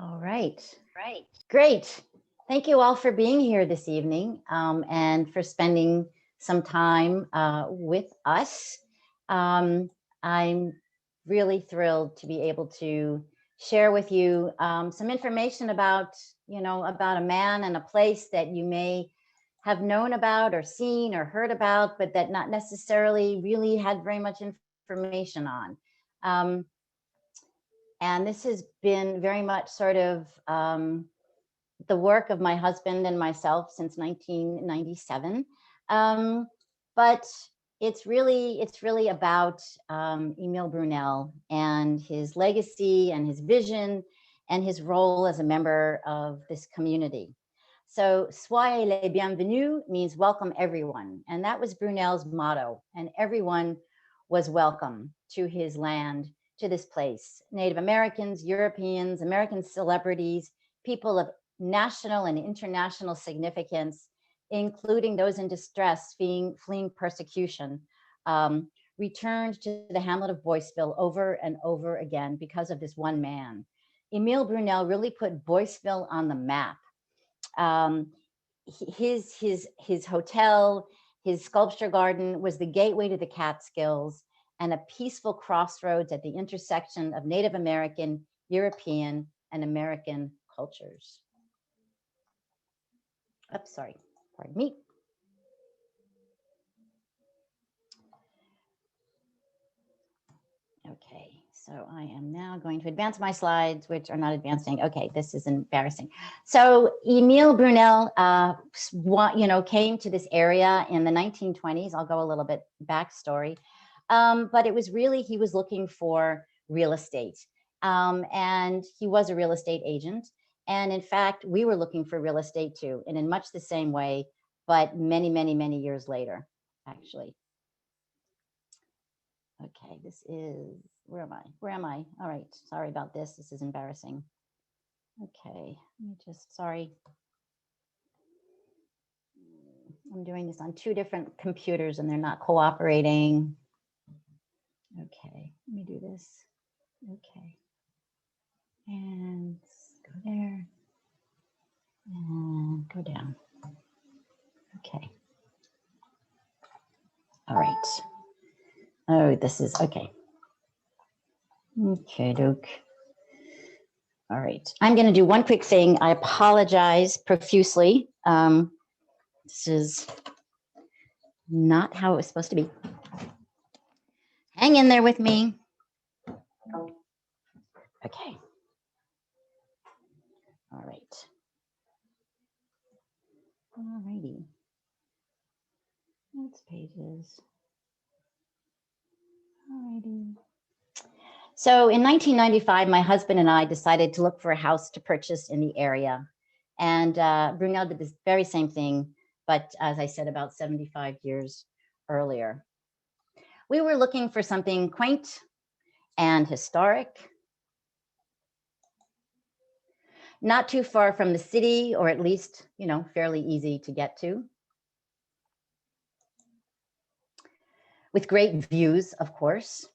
All right. Great. Thank you all for being here this evening and for spending some time with us. I'm really thrilled to be able to share with you some information about, about a man and a place that you may have known about or seen or heard about, but that not necessarily really had very much information on. And this has been very much sort of the work of my husband and myself since 1997. But it's really about Emile Brunel and his legacy and his vision and his role as a member of this community. So soyez les bienvenus means welcome everyone. And that was Brunel's motto. And everyone was welcome to his land, to this place. Native Americans, Europeans, American celebrities, people of national and international significance, including those in distress fleeing persecution, returned to the hamlet of Boyceville over and over again because of this one man. Emile Brunel really put Boyceville on the map. His hotel, his sculpture garden was the gateway to the Catskills and a peaceful crossroads at the intersection of Native American, European, and American cultures. Oops, sorry, pardon me. Okay, so I am now going to advance my slides, which are not advancing. Okay, this is embarrassing. So Emile Brunel, came to this area in the 1920s. I'll go a little bit backstory, but it was really, he was looking for real estate, and he was a real estate agent. And in fact, we were looking for real estate too, and in much the same way, but many, many, many years later, actually. Okay, this is, where am I? All right, sorry about this. This is embarrassing. Okay, let me just, sorry. I'm doing this on two different computers and they're not cooperating. Okay, let me do this. Okay. And go there. And go down. Okay. All right. Oh, this is, okay. Okay, doke. All right. I'm going to do one quick thing. I apologize profusely. This is not how it was supposed to be. Hang in there with me. Okay. All right. All righty. That's pages. All righty. So in 1995, my husband and I decided to look for a house to purchase in the area. And Brunel did this very same thing, but as I said, about 75 years earlier. We were looking for something quaint and historic, not too far from the city, or at least, fairly easy to get to. With great views, of course.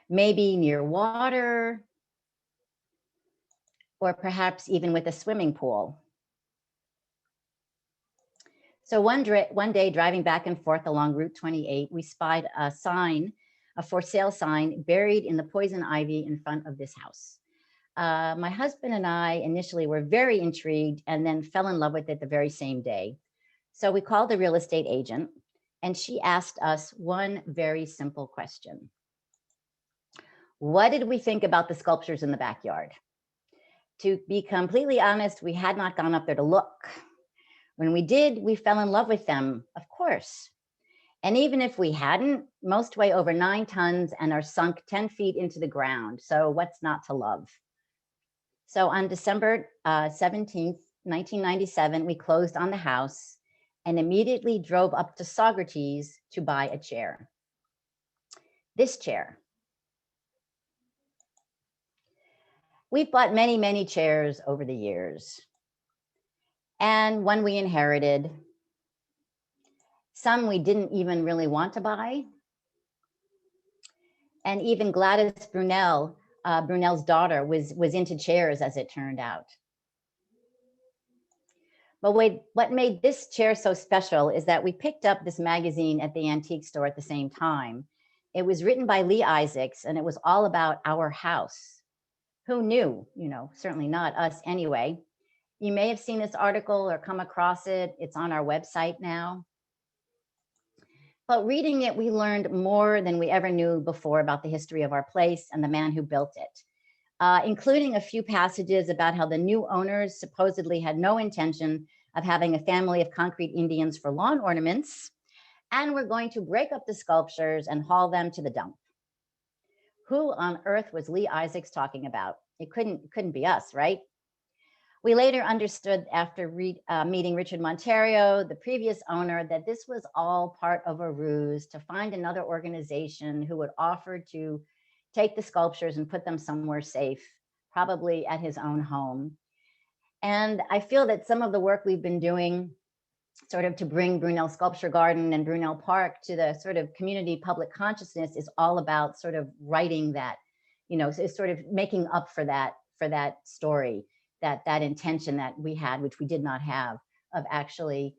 Maybe near water, or perhaps even with a swimming pool. So one day driving back and forth along Route 28, we spied a sign, a for sale sign buried in the poison ivy in front of this house. My husband and I initially were very intrigued and then fell in love with it the very same day. So we called the real estate agent and she asked us one very simple question. What did we think about the sculptures in the backyard? To be completely honest, we had not gone up there to look. When we did, we fell in love with them, of course. And even if we hadn't, most weigh over 9 tons and are sunk 10 feet into the ground. So what's not to love? So on December 17th, 1997, we closed on the house and immediately drove up to Socrates to buy a chair. This chair. We've bought many, many chairs over the years. And one we inherited. Some we didn't even really want to buy. And even Gladys Brunel Brunel's daughter, was into chairs, as it turned out. But wait, what made this chair so special is that we picked up this magazine at the antique store at the same time. It was written by Lee Isaacs, and it was all about our house. Who knew? Certainly not us anyway. You may have seen this article or come across it. It's on our website now. But reading it, we learned more than we ever knew before about the history of our place and the man who built it, including a few passages about how the new owners supposedly had no intention of having a family of concrete Indians for lawn ornaments, and were going to break up the sculptures and haul them to the dump. Who on earth was Lee Isaacs talking about? It couldn't be us, right? We later understood after meeting Richard Monterio, the previous owner, that this was all part of a ruse to find another organization who would offer to take the sculptures and put them somewhere safe, probably at his own home. And I feel that some of the work we've been doing sort of to bring Brunel Sculpture Garden and Brunel Park to the sort of community public consciousness is all about sort of writing that, is sort of making up for that story, that intention that we had, which we did not have, of actually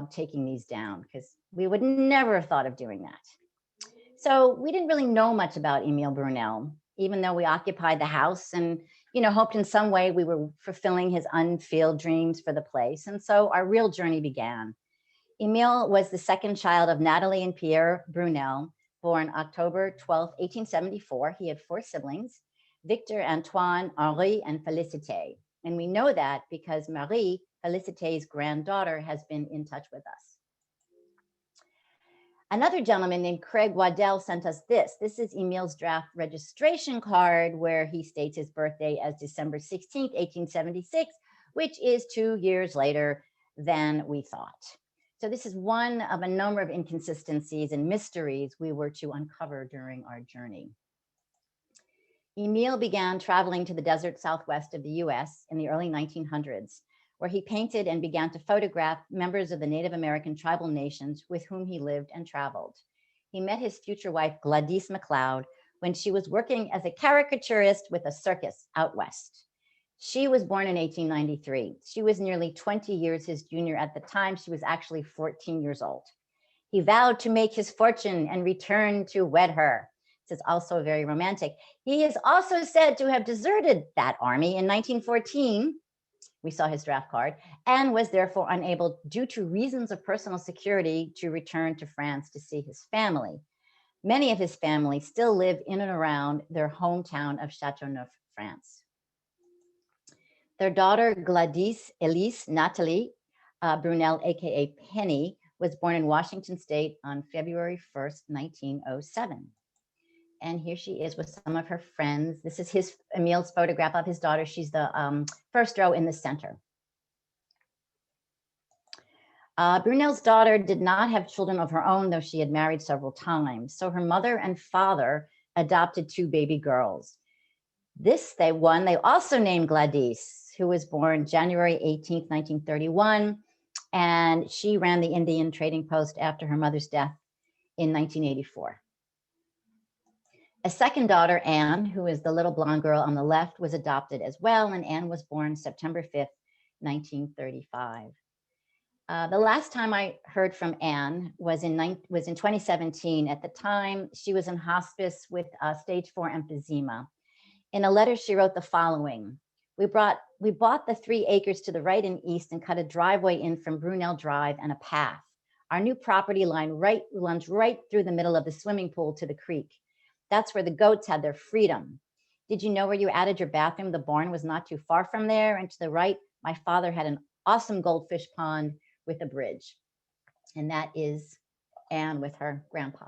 taking these down, because we would never have thought of doing that. So we didn't really know much about Emile Brunel, even though we occupied the house and, hoped in some way we were fulfilling his unfulfilled dreams for the place. And so our real journey began. Emile was the second child of Natalie and Pierre Brunel, born October 12, 1874. He had 4 siblings, Victor, Antoine, Henri, and Félicité. And we know that because Marie, Félicité's granddaughter, has been in touch with us. Another gentleman named Craig Waddell sent us this. This is Emile's draft registration card, where he states his birthday as December 16th, 1876, which is 2 years later than we thought. So this is one of a number of inconsistencies and mysteries we were to uncover during our journey. Emile began traveling to the desert southwest of the US in the early 1900s, where he painted and began to photograph members of the Native American tribal nations with whom he lived and traveled. He met his future wife, Gladys MacLeod, when she was working as a caricaturist with a circus out west. She was born in 1893. She was nearly 20 years his junior at the time. She was actually 14 years old. He vowed to make his fortune and return to wed her. This is also very romantic. He is also said to have deserted that army in 1914. We saw his draft card, and was therefore unable, due to reasons of personal security, to return to France to see his family. Many of his family still live in and around their hometown of Châteauneuf, France. Their daughter, Gladys Elise Nathalie Brunel, aka Penny, was born in Washington State on February 1st, 1907. And here she is with some of her friends. This is Emile's photograph of his daughter. She's the first row in the center. Brunel's daughter did not have children of her own, though she had married several times. So her mother and father adopted 2 baby girls. They also named Gladys, who was born January 18th, 1931. And she ran the Indian trading post after her mother's death in 1984. A second daughter, Anne, who is the little blonde girl on the left, was adopted as well, and Anne was born September 5th, 1935. The last time I heard from Anne was in 2017. At the time, she was in hospice with stage 4 emphysema. In a letter, she wrote the following: We bought the 3 acres to the right and east and cut a driveway in from Brunel Drive and a path. Our new property line runs right through the middle of the swimming pool to the creek. That's where the goats had their freedom. Did you know where you added your bathroom? The barn was not too far from there. And to the right, my father had an awesome goldfish pond with a bridge. And that is Anne with her grandpa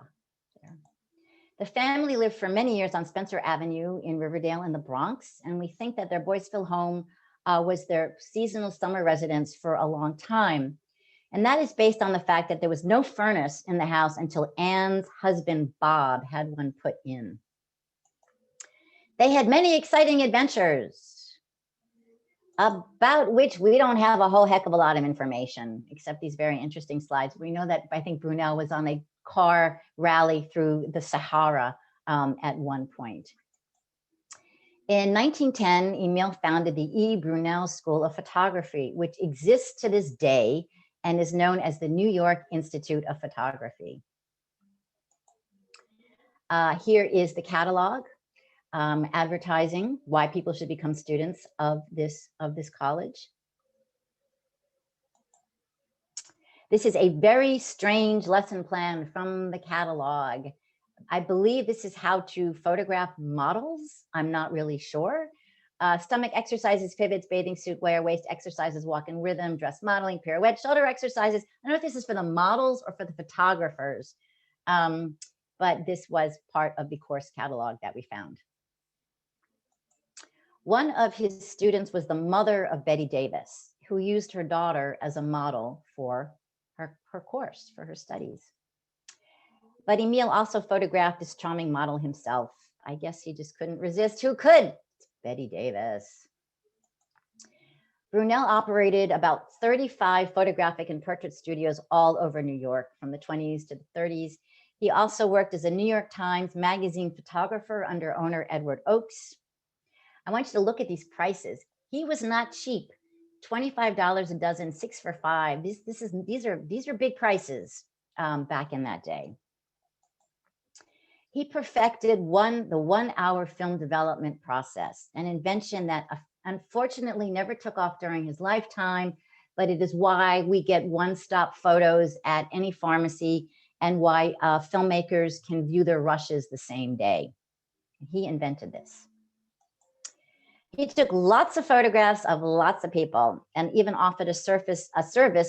there. The family lived for many years on Spencer Avenue in Riverdale in the Bronx. And we think that their Boyceville home was their seasonal summer residence for a long time. And that is based on the fact that there was no furnace in the house until Anne's husband, Bob, had one put in. They had many exciting adventures, about which we don't have a whole heck of a lot of information, except these very interesting slides. We know that I think Brunel was on a car rally through the Sahara at one point. In 1910, Emile founded the E. Brunel School of Photography, which exists to this day and is known as the New York Institute of Photography. Here is the catalog, advertising why people should become students of this college. This is a very strange lesson plan from the catalog. I believe this is how to photograph models. I'm not really sure. Stomach exercises, pivots, bathing suit wear, waist exercises, walk in rhythm, dress modeling, pirouette, shoulder exercises. I don't know if this is for the models or for the photographers, but this was part of the course catalog that we found. One of his students was the mother of Betty Davis, who used her daughter as a model for her course, for her studies. But Emile also photographed this charming model himself. I guess he just couldn't resist. Who could? It's Betty Davis. Brunel operated about 35 photographic and portrait studios all over New York from the 20s to the 30s. He also worked as a New York Times Magazine photographer under owner Edward Oakes. I want you to look at these prices. He was not cheap. $25 a dozen, 6 for $5. These are big prices back in that day. He perfected the 1-hour film development process, an invention that unfortunately never took off during his lifetime, but it is why we get one-stop photos at any pharmacy and why filmmakers can view their rushes the same day. He invented this. He took lots of photographs of lots of people and even offered a service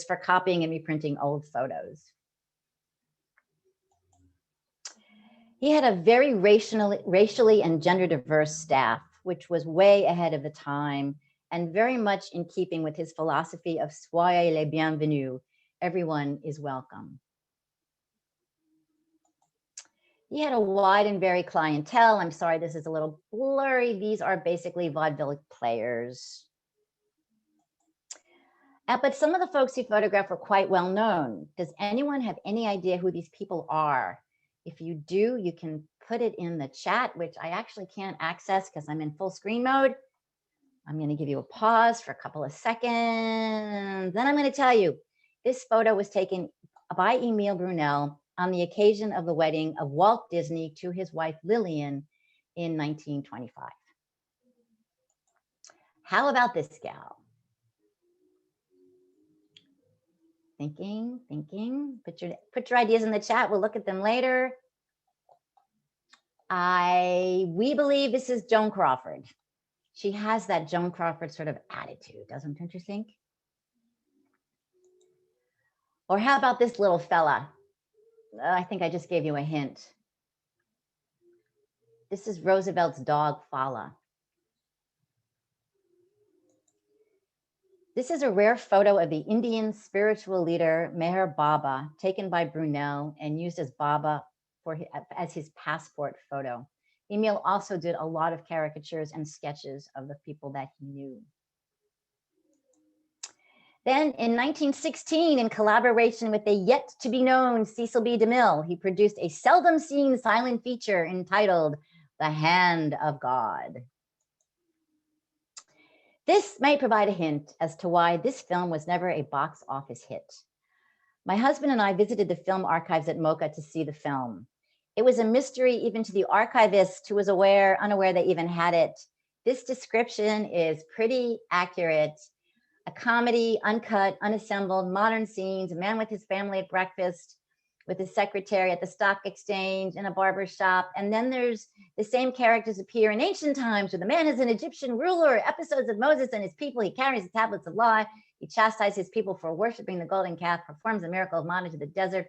for copying and reprinting old photos. He had a very racially and gender diverse staff, which was way ahead of the time and very much in keeping with his philosophy of soyez les bienvenus, everyone is welcome. He had a wide and varied clientele. I'm sorry, this is a little blurry. These are basically vaudeville players. But some of the folks he photographed were quite well known. Does anyone have any idea who these people are? If you do, you can put it in the chat, which I actually can't access because I'm in full screen mode. I'm going to give you a pause for a couple of seconds. Then I'm going to tell you, this photo was taken by Emile Brunel on the occasion of the wedding of Walt Disney to his wife Lillian in 1925. How about this gal? Thinking. Put your ideas in the chat. We'll look at them later. We believe this is Joan Crawford. She has that Joan Crawford sort of attitude, don't you think? Or how about this little fella? I think I just gave you a hint. This is Roosevelt's dog, Fala. This is a rare photo of the Indian spiritual leader, Meher Baba, taken by Brunel and used as Baba as his passport photo. Emile also did a lot of caricatures and sketches of the people that he knew. Then in 1916, in collaboration with the yet-to-be-known Cecil B. DeMille, he produced a seldom-seen silent feature entitled The Hand of God. This may provide a hint as to why this film was never a box office hit. My husband and I visited the film archives at MoCA to see the film. It was a mystery even to the archivist who was unaware they even had it. This description is pretty accurate. A comedy, uncut, unassembled, modern scenes, a man with his family at breakfast, with his secretary at the stock exchange, in a barber shop. And then there's the same characters appear in ancient times, where the man is an Egyptian ruler, episodes of Moses and his people. He carries the tablets of law. He chastises his people for worshiping the golden calf, performs a miracle of manna to the desert.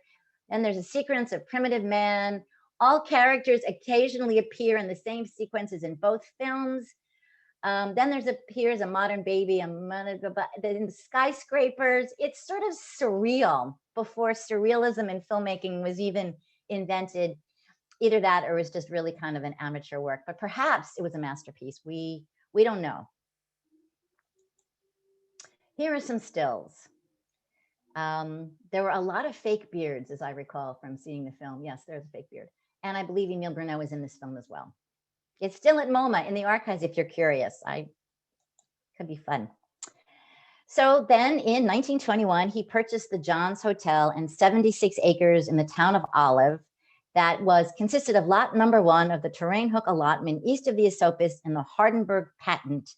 Then there's a sequence of primitive man. All characters occasionally appear in the same sequences in both films. Then appears a modern baby, in skyscrapers. It's sort of surreal before surrealism in filmmaking was even invented. Either that or it was just really kind of an amateur work, but perhaps it was a masterpiece. We don't know. Here are some stills. There were a lot of fake beards, as I recall from seeing the film. Yes, there's a fake beard. And I believe Emile Brunel was in this film as well. It's still at MoMA in the archives if you're curious. Could be fun. So then in 1921, he purchased the Johns Hotel and 76 acres in the town of Olive that consisted of lot number 1 of the Terrain Hook allotment east of the Esopus in the Hardenberg patent,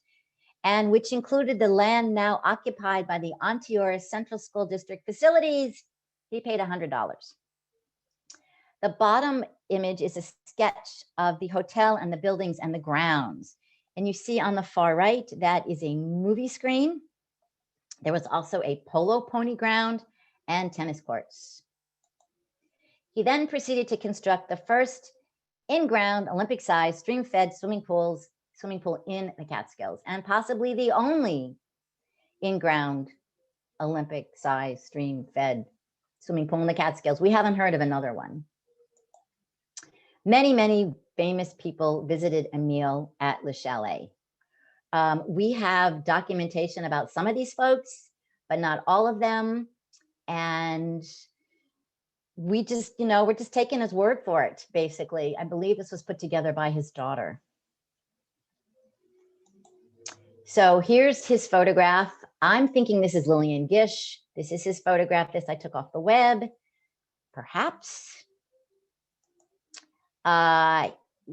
and which included the land now occupied by the Onteora Central School District facilities. He paid $100. The bottom image is a sketch of the hotel and the buildings and the grounds. And you see on the far right, that is a movie screen. There was also a polo pony ground and tennis courts. He then proceeded to construct the first in-ground Olympic-sized stream-fed swimming pool in the Catskills, and possibly the only in-ground Olympic-sized stream-fed swimming pool in the Catskills. We haven't heard of another one. Many, many famous people visited Emile at Le Chalet. We have documentation about some of these folks, but not all of them. And we just, we're just taking his word for it, basically. I believe this was put together by his daughter. So here's his photograph. I'm thinking this is Lillian Gish. This is his photograph. This I took off the web, perhaps.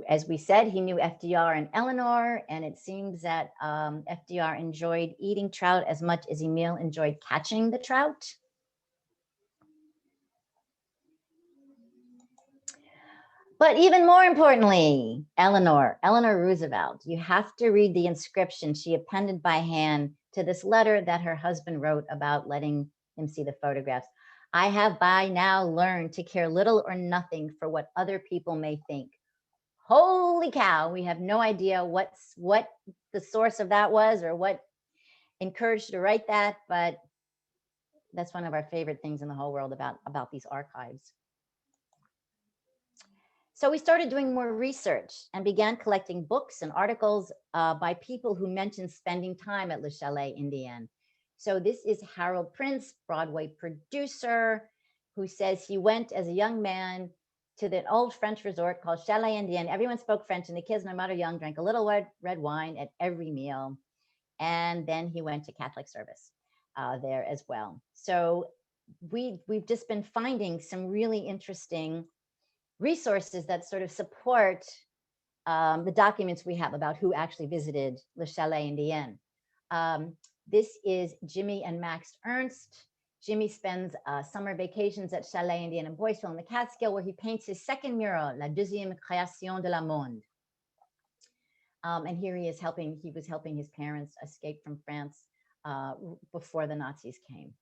As we said, he knew FDR and Eleanor, and it seems that FDR enjoyed eating trout as much as Emile enjoyed catching the trout. But even more importantly, Eleanor Roosevelt, you have to read the inscription she appended by hand to this letter that her husband wrote about letting him see the photographs. I have by now learned to care little or nothing for what other people may think. Holy cow, we have no idea what the source of that was or what encouraged her to write that, but that's one of our favorite things in the whole world about these archives. So we started doing more research and began collecting books and articles by people who mentioned spending time at Le Chalet Indienne. So this is Harold Prince, Broadway producer, who says he went as a young man to the old French resort called Chalet Indienne. Everyone spoke French, and the kids, no matter young, drank a little red wine at every meal. And then he went to Catholic service there as well. So we've just been finding some really interesting resources that sort of support the documents we have about who actually visited Le Chalet Indienne. This is Jimmy and Max Ernst. Jimmy spends summer vacations at Chalet Indienne in Boyceville in the Catskill, where he paints his second mural, La Deuxième Création de la Monde. And here he was helping his parents escape from France before the Nazis came.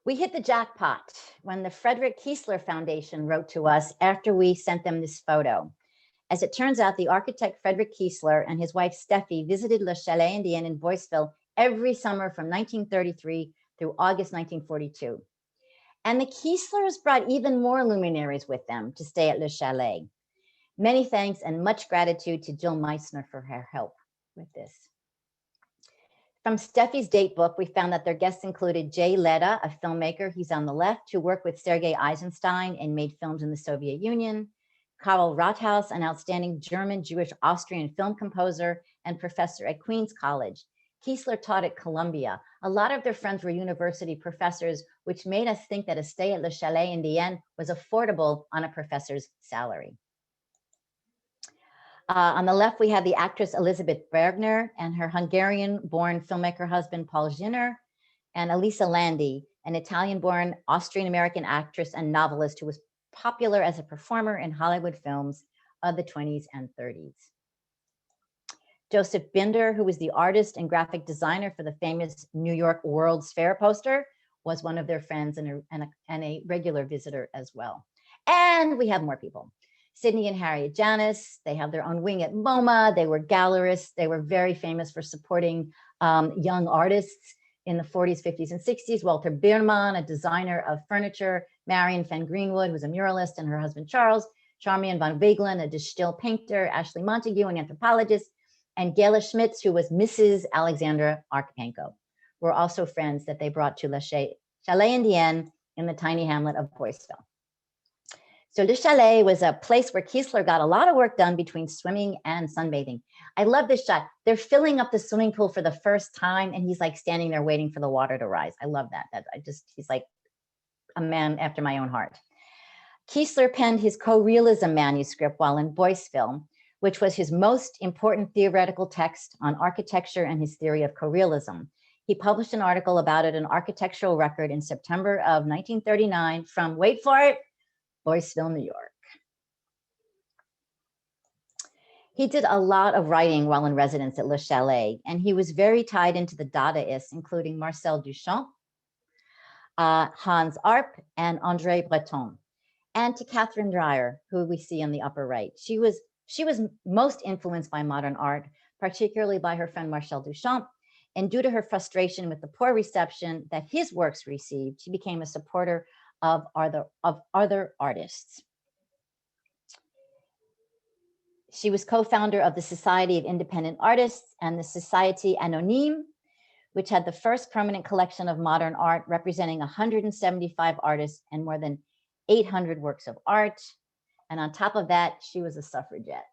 We hit the jackpot when the Frederick Kiesler Foundation wrote to us after we sent them this photo. As it turns out, the architect Frederick Kiesler and his wife Steffi visited Le Chalet Indienne in Boyceville every summer from 1933 through August 1942. And the Kieslers brought even more luminaries with them to stay at Le Chalet. Many thanks and much gratitude to Jill Meissner for her help with this. From Steffi's date book, we found that their guests included Jay Leda, a filmmaker, he's on the left, who worked with Sergei Eisenstein and made films in the Soviet Union. Karl Rathaus, an outstanding German, Jewish, Austrian film composer and professor at Queens College. Kiesler taught at Columbia. A lot of their friends were university professors, which made us think that a stay at Le Chalet Indienne was affordable on a professor's salary. On the left, we have the actress Elizabeth Bergner and her Hungarian-born filmmaker husband, Paul Ginner, and Elisa Landi, an Italian-born Austrian-American actress and novelist who was popular as a performer in Hollywood films of the 20s and 30s. Joseph Binder, who was the artist and graphic designer for the famous New York World's Fair poster, was one of their friends and a regular visitor as well. And we have more people. Sidney and Harriet Janis, they have their own wing at MoMA. They were gallerists. They were very famous for supporting young artists in the 40s, 50s, and 60s. Walter Biermann, a designer of furniture. Marion Fenn Greenwood was a muralist, and her husband Charles. Charmian von Wegelen, a distill painter. Ashley Montague, an anthropologist. And Gela Schmitz, who was Mrs. Alexandra Archipenko, were also friends that they brought to Le Chalet Indienne in the tiny hamlet of Boyceville. So Le Chalet was a place where Kiesler got a lot of work done between swimming and sunbathing. I love this shot. They're filling up the swimming pool for the first time, and he's like standing there waiting for the water to rise. I love that. He's like a man after my own heart. Kiesler penned his co-realism manuscript while in Boyceville, which was his most important theoretical text on architecture and his theory of co-realism. He published an article about it in Architectural Record in September of 1939 from, wait for it, Boyceville, New York. He did a lot of writing while in residence at Le Chalet, and he was very tied into the Dadaists, including Marcel Duchamp, Hans Arp, and André Breton, and to Catherine Dreyer, who we see on the upper right. She was most influenced by modern art, particularly by her friend Marcel Duchamp, and due to her frustration with the poor reception that his works received, she became a supporter of other artists. She was co-founder of the Society of Independent Artists and the Société Anonyme, which had the first permanent collection of modern art representing 175 artists and more than 800 works of art. And on top of that, she was a suffragette.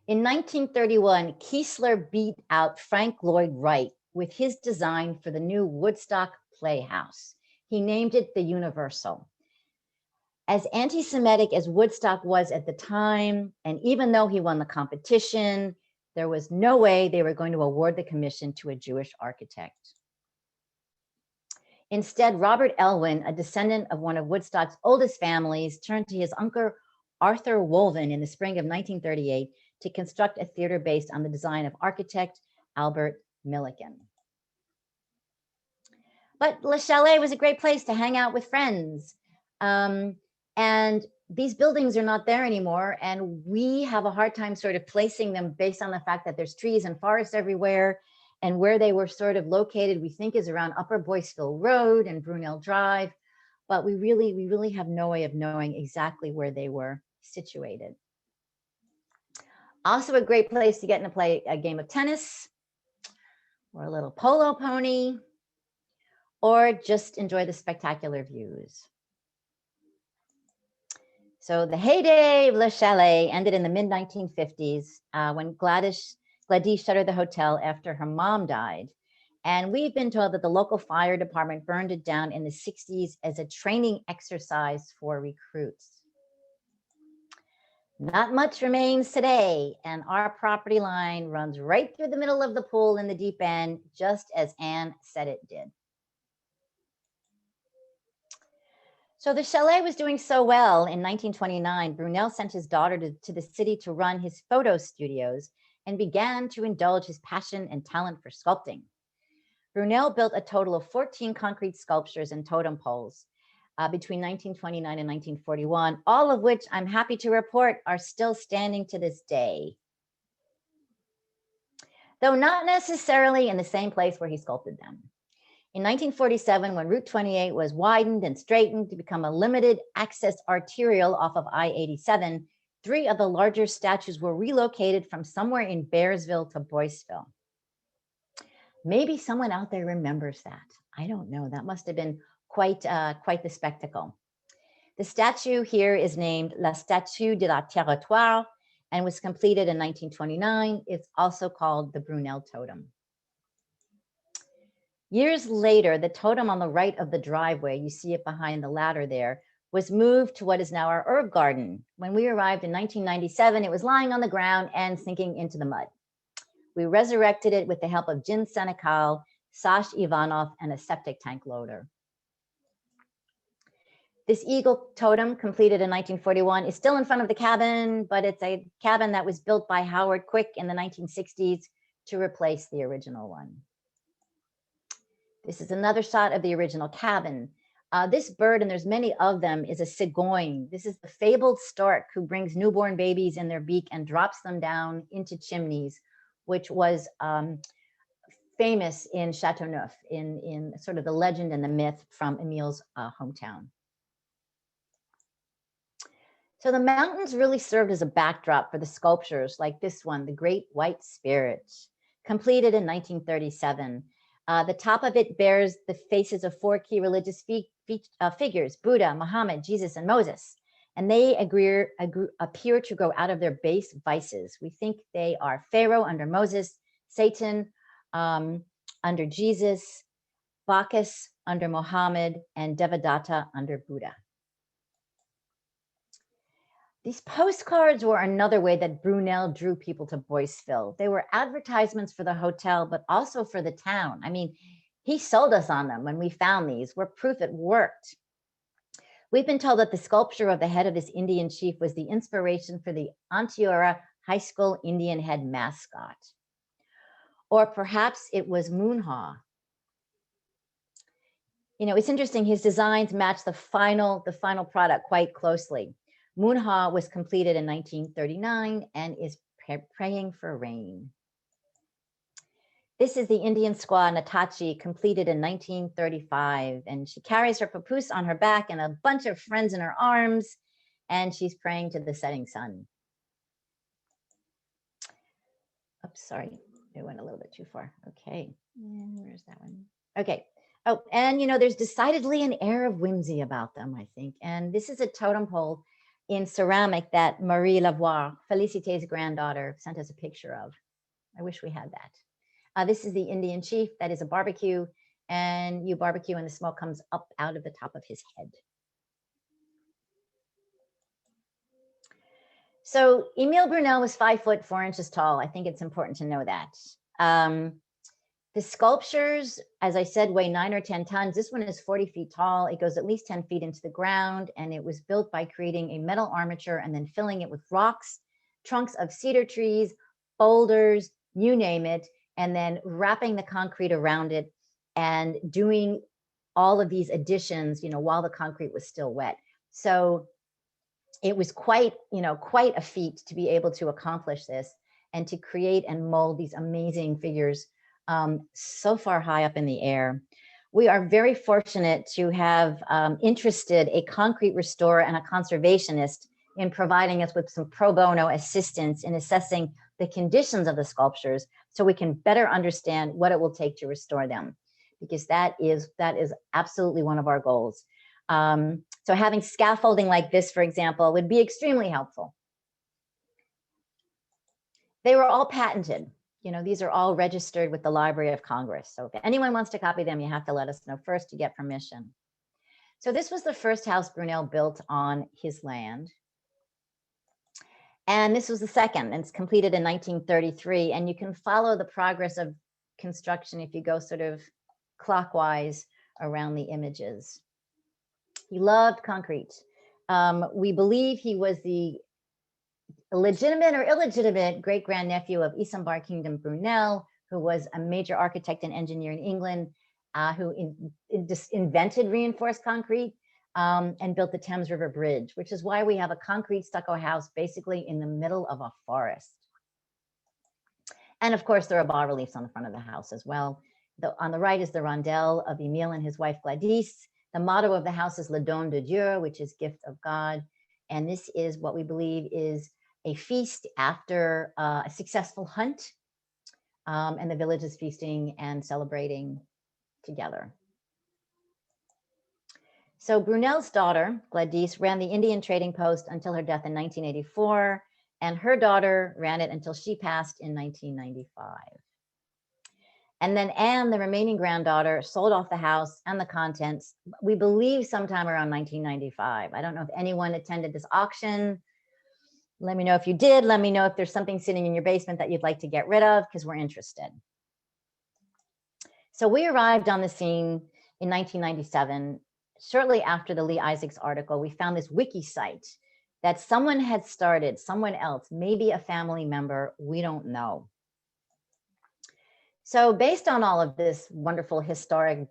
In 1931, Kiesler beat out Frank Lloyd Wright with his design for the new Woodstock Playhouse. He named it the Universal. As anti-Semitic as Woodstock was at the time, and even though he won the competition, there was no way they were going to award the commission to a Jewish architect. Instead, Robert Elwin, a descendant of one of Woodstock's oldest families, turned to his uncle Arthur Wolven in the spring of 1938 to construct a theater based on the design of architect Albert Millikan. But Le Chalet was a great place to hang out with friends. And these buildings are not there anymore. And we have a hard time sort of placing them based on the fact that there's trees and forests everywhere. And where they were sort of located, we think is around Upper Boyceville Road and Brunel Drive. But we really have no way of knowing exactly where they were situated. Also a great place to get in to play a game of tennis or a little polo pony, or just enjoy the spectacular views. So the heyday of Le Chalet ended in the mid-1950s when Gladys shuttered the hotel after her mom died. And we've been told that the local fire department burned it down in the 60s as a training exercise for recruits. Not much remains today, and our property line runs right through the middle of the pool in the deep end, just as Anne said it did. So the chalet was doing so well in 1929, Brunel sent his daughter to the city to run his photo studios and began to indulge his passion and talent for sculpting. Brunel built a total of 14 concrete sculptures and totem poles between 1929 and 1941, all of which I'm happy to report are still standing to this day. Though not necessarily in the same place where he sculpted them. In 1947, when Route 28 was widened and straightened to become a limited access arterial off of I-87, 3 of the larger statues were relocated from somewhere in Bearsville to Boyceville. Maybe someone out there remembers that. I don't know. That must have been quite the spectacle. The statue here is named La Statue de la Territoire and was completed in 1929. It's also called the Brunel Totem. Years later, the totem on the right of the driveway, you see it behind the ladder there, was moved to what is now our herb garden. When we arrived in 1997, it was lying on the ground and sinking into the mud. We resurrected it with the help of Jin Senekal, Sash Ivanov, and a septic tank loader. This eagle totem, completed in 1941, is still in front of the cabin, but it's a cabin that was built by Howard Quick in the 1960s to replace the original one. This is another shot of the original cabin. This bird, and there's many of them, is a cigogne. This is the fabled stork who brings newborn babies in their beak and drops them down into chimneys, which was famous in Chateauneuf, in sort of the legend and the myth from Emile's hometown. So the mountains really served as a backdrop for the sculptures like this one, the Great White Spirit, completed in 1937. The top of it bears the faces of four key religious figures: Buddha, Muhammad, Jesus, and Moses. And they appear to grow out of their base vices. We think they are Pharaoh under Moses, Satan under Jesus, Bacchus under Muhammad, and Devadatta under Buddha. These postcards were another way that Brunel drew people to Boyceville. They were advertisements for the hotel, but also for the town. I mean, he sold us on them when we found these. We're proof it worked. We've been told that the sculpture of the head of this Indian chief was the inspiration for the Onteora High School Indian head mascot. Or perhaps it was Moonhaw. You know, it's interesting, his designs match the final product quite closely. Moonhaw was completed in 1939 and is praying for rain. This is the Indian squaw Natachi, completed in 1935, and she carries her papoose on her back and a bunch of friends in her arms, and she's praying to the setting sun. Oops, sorry, it went a little bit too far. Okay, and where's that one? Okay. Oh, and you know, there's decidedly an air of whimsy about them, I think. And this is a totem pole in ceramic that Marie Lavoie, Felicité's granddaughter, sent us a picture of. I wish we had that. This is the Indian chief. That is a barbecue, and you barbecue and the smoke comes up out of the top of his head. So Emile Brunel was 5 foot 4 inches tall. I think it's important to know that. The sculptures, as I said, weigh 9 or 10 tons. This one is 40 feet tall. It goes at least 10 feet into the ground, and it was built by creating a metal armature and then filling it with rocks, trunks of cedar trees, boulders, you name it, and then wrapping the concrete around it and doing all of these additions, you know, while the concrete was still wet. So it was quite a feat to be able to accomplish this and to create and mold these amazing figures so far high up in the air. We are very fortunate to have interested a concrete restorer and a conservationist in providing us with some pro bono assistance in assessing the conditions of the sculptures so we can better understand what it will take to restore them, because that is absolutely one of our goals. So having scaffolding like this, for example, would be extremely helpful. They were all patented. You know, these are all registered with the Library of Congress. So if anyone wants to copy them, you have to let us know first to get permission. So this was the first house Brunel built on his land. And this was the second, and it's completed in 1933. And you can follow the progress of construction if you go sort of clockwise around the images. He loved concrete. We believe he was the legitimate or illegitimate great-grandnephew of Isambard Kingdom Brunel, who was a major architect and engineer in England, who invented reinforced concrete and built the Thames River Bridge, which is why we have a concrete stucco house basically in the middle of a forest. And of course, there are bas-reliefs on the front of the house as well. On the right is the rondel of Emile and his wife Gladys. The motto of the house is Le Don de Dieu, which is gift of God. And this is what we believe is a feast after a successful hunt, and the village is feasting and celebrating together. So Brunel's daughter, Gladys, ran the Indian Trading Post until her death in 1984, and her daughter ran it until she passed in 1995. And then Anne, the remaining granddaughter, sold off the house and the contents, we believe sometime around 1995. I don't know if anyone attended this auction. Let me know if you did. Let me know if there's something sitting in your basement that you'd like to get rid of, because we're interested. So we arrived on the scene in 1997. Shortly after the Lee Isaacs article, we found this wiki site that someone had started, someone else, maybe a family member, we don't know. So based on all of this wonderful historic,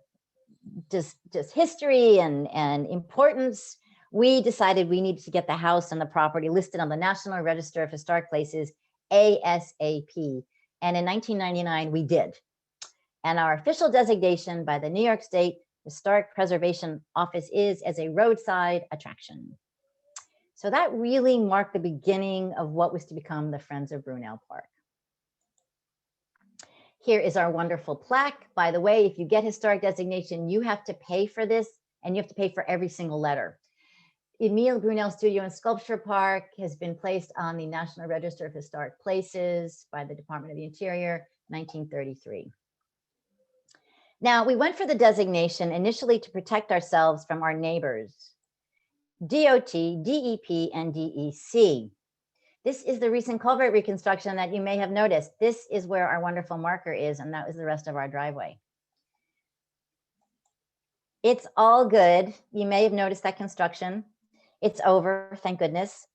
just history and importance, we decided we needed to get the house and the property listed on the National Register of Historic Places ASAP. And in 1999, we did. And our official designation by the New York State Historic Preservation Office is as a roadside attraction. So that really marked the beginning of what was to become the Friends of Brunel Park. Here is our wonderful plaque. By the way, if you get historic designation, you have to pay for this, and you have to pay for every single letter. Emile Brunel Studio and Sculpture Park has been placed on the National Register of Historic Places by the Department of the Interior, 1933. Now, we went for the designation initially to protect ourselves from our neighbors, DOT, DEP, and DEC. This is the recent culvert reconstruction that you may have noticed. This is where our wonderful marker is, and that was the rest of our driveway. It's all good. You may have noticed that construction. It's over, thank goodness.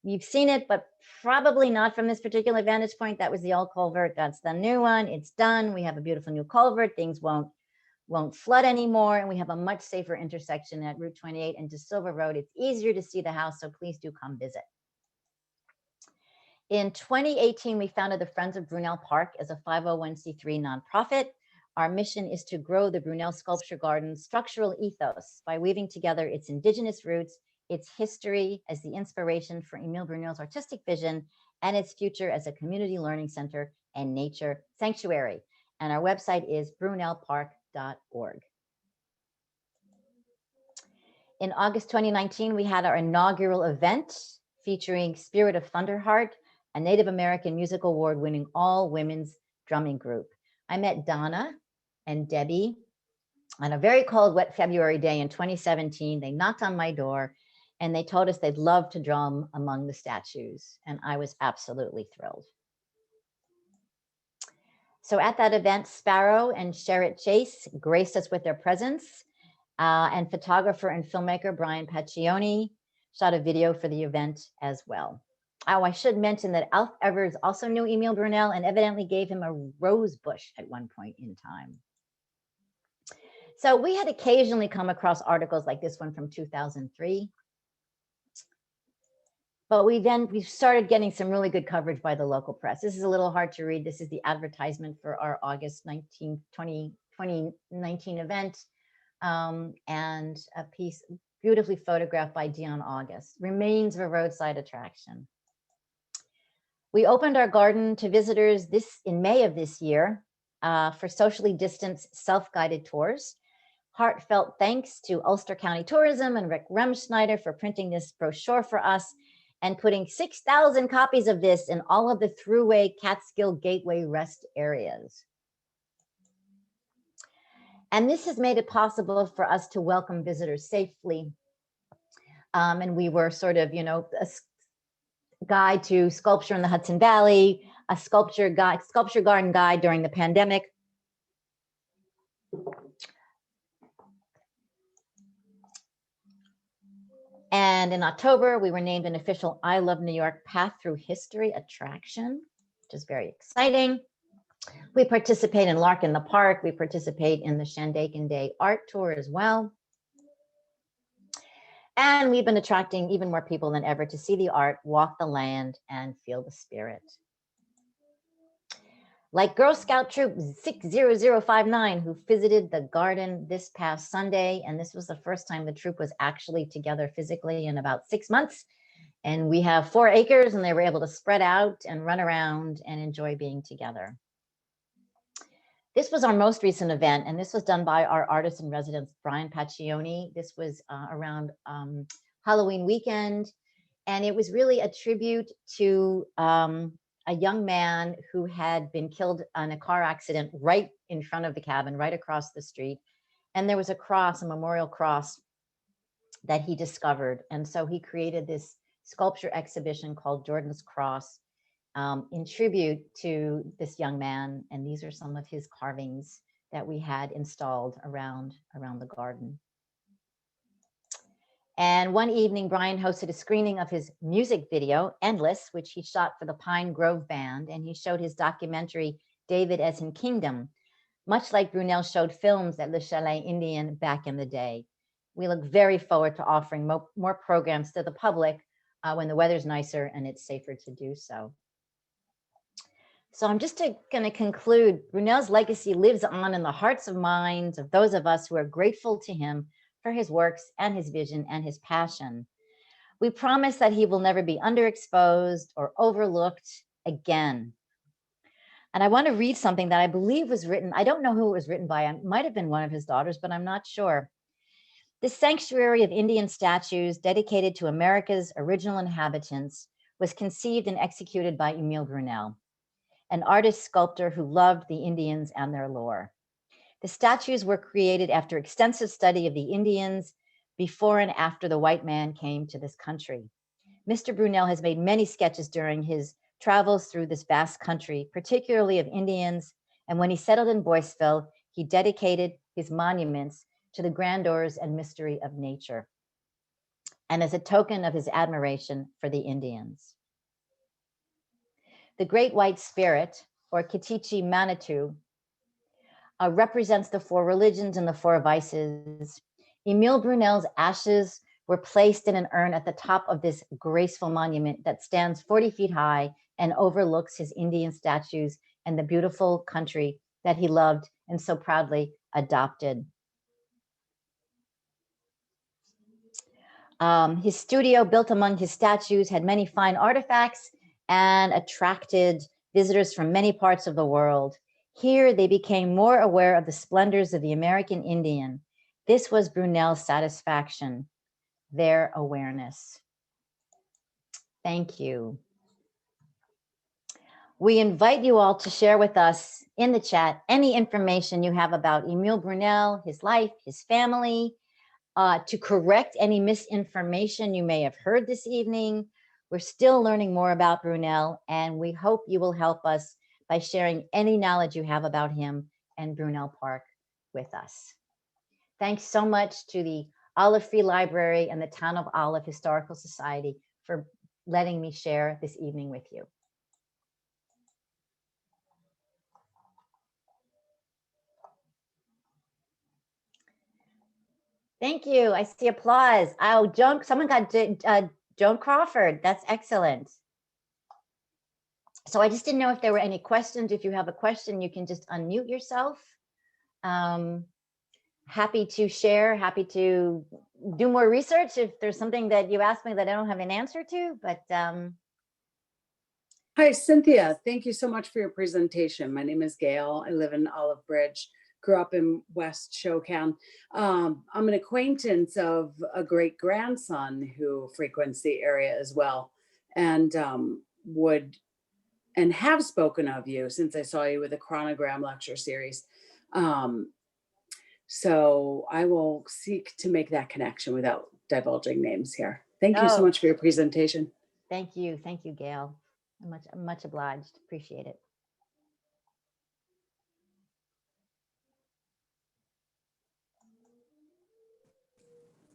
You've seen it, but probably not from this particular vantage point. That was the old culvert. That's the new one. It's done. We have a beautiful new culvert. Things won't flood anymore, and we have a much safer intersection at Route 28 and De Silva Road. It's easier to see the house, so please do come visit. In 2018, we founded the Friends of Brunel Park as a 501c3 nonprofit. Our mission is to grow the Brunel Sculpture Garden's structural ethos by weaving together its indigenous roots, its history as the inspiration for Emile Brunel's artistic vision, and its future as a community learning center and nature sanctuary. And our website is brunelpark.org. In August 2019, we had our inaugural event featuring Spirit of Thunderheart, a Native American Music Award-winning all-women's drumming group. I met Donna and Debbie on a very cold, wet February day in 2017. They knocked on my door and they told us they'd love to drum among the statues, and I was absolutely thrilled. So at that event, Sparrow and Sherritt Chase graced us with their presence, and photographer and filmmaker Brian Paccioni shot a video for the event as well. Oh, I should mention that Alf Evers also knew Emile Brunel and evidently gave him a rose bush at one point in time. So we had occasionally come across articles like this one from 2003. But we started getting some really good coverage by the local press. This is a little hard to read. This is the advertisement for our August 2019 event, and a piece beautifully photographed by Dion August, remains of a roadside attraction. We opened our garden to visitors in May of this year for socially distanced self-guided tours. Heartfelt thanks to Ulster County Tourism and Rick Remschneider for printing this brochure for us and putting 6,000 copies of this in all of the Thruway Catskill Gateway rest areas. And this has made it possible for us to welcome visitors safely. And we were sort of, a guide to sculpture in the Hudson Valley, a sculpture garden guide during the pandemic. And in October, we were named an official I Love New York Path Through History attraction, which is very exciting. We participate in Lark in the Park. We participate in the Shandaken Day art tour as well. And we've been attracting even more people than ever to see the art, walk the land, and feel the spirit. Like Girl Scout Troop 60059, who visited the garden this past Sunday, and this was the first time the troop was actually together physically in about 6 months. And we have 4 acres, and they were able to spread out and run around and enjoy being together. This was our most recent event, and this was done by our artist in residence, Brian Paccioni. This was around Halloween weekend, and it was really a tribute to a young man who had been killed in a car accident right in front of the cabin, right across the street. And there was a cross, a memorial cross that he discovered. And so he created this sculpture exhibition called Jordan's Cross in tribute to this young man. And these are some of his carvings that we had installed around the garden. And one evening, Brian hosted a screening of his music video, Endless, which he shot for the Pine Grove Band, and he showed his documentary, David as in Kingdom, much like Brunel showed films at Le Chalet Indian back in the day. We look very forward to offering more programs to the public when the weather's nicer and it's safer to do so. So I'm just going to conclude. Brunel's legacy lives on in the hearts and minds of those of us who are grateful to him for his works and his vision and his passion. We promise that he will never be underexposed or overlooked again. And I want to read something that I believe was written. I don't know who it was written by. It might have been one of his daughters, but I'm not sure. This sanctuary of Indian statues dedicated to America's original inhabitants was conceived and executed by Emile Brunel, an artist sculptor who loved the Indians and their lore. The statues were created after extensive study of the Indians before and after the white man came to this country. Mr. Brunel has made many sketches during his travels through this vast country, particularly of Indians, and when he settled in Boyceville, he dedicated his monuments to the grandeurs and mystery of nature, and as a token of his admiration for the Indians. The Great White Spirit, or Kitichi Manitou, represents the four religions and the four vices. Emile Brunel's ashes were placed in an urn at the top of this graceful monument that stands 40 feet high and overlooks his Indian statues and the beautiful country that he loved and so proudly adopted. His studio, built among his statues, had many fine artifacts and attracted visitors from many parts of the world. Here, they became more aware of the splendors of the American Indian. This was Brunel's satisfaction, their awareness. Thank you. We invite you all to share with us in the chat any information you have about Emile Brunel, his life, his family, to correct any misinformation you may have heard this evening. We're still learning more about Brunel, and we hope you will help us by sharing any knowledge you have about him and Brunel Park with us. Thanks so much to the Olive Free Library and the Town of Olive Historical Society for letting me share this evening with you. Thank you. I see applause. Oh, Joan, someone got Joan Crawford. That's excellent. So I just didn't know if there were any questions. If you have a question, you can just unmute yourself. Happy to share, happy to do more research if there's something that you asked me that I don't have an answer to, but. Hi, Cynthia. Thank you so much for your presentation. My name is Gail. I live in Olive Bridge, grew up in West Shokan. I'm an acquaintance of a great grandson who frequents the area as well, and have spoken of you since I saw you with the chronogram lecture series. So I will seek to make that connection without divulging names here. Thank you so much for your presentation. Thank you, Gail. I'm much obliged. Appreciate it.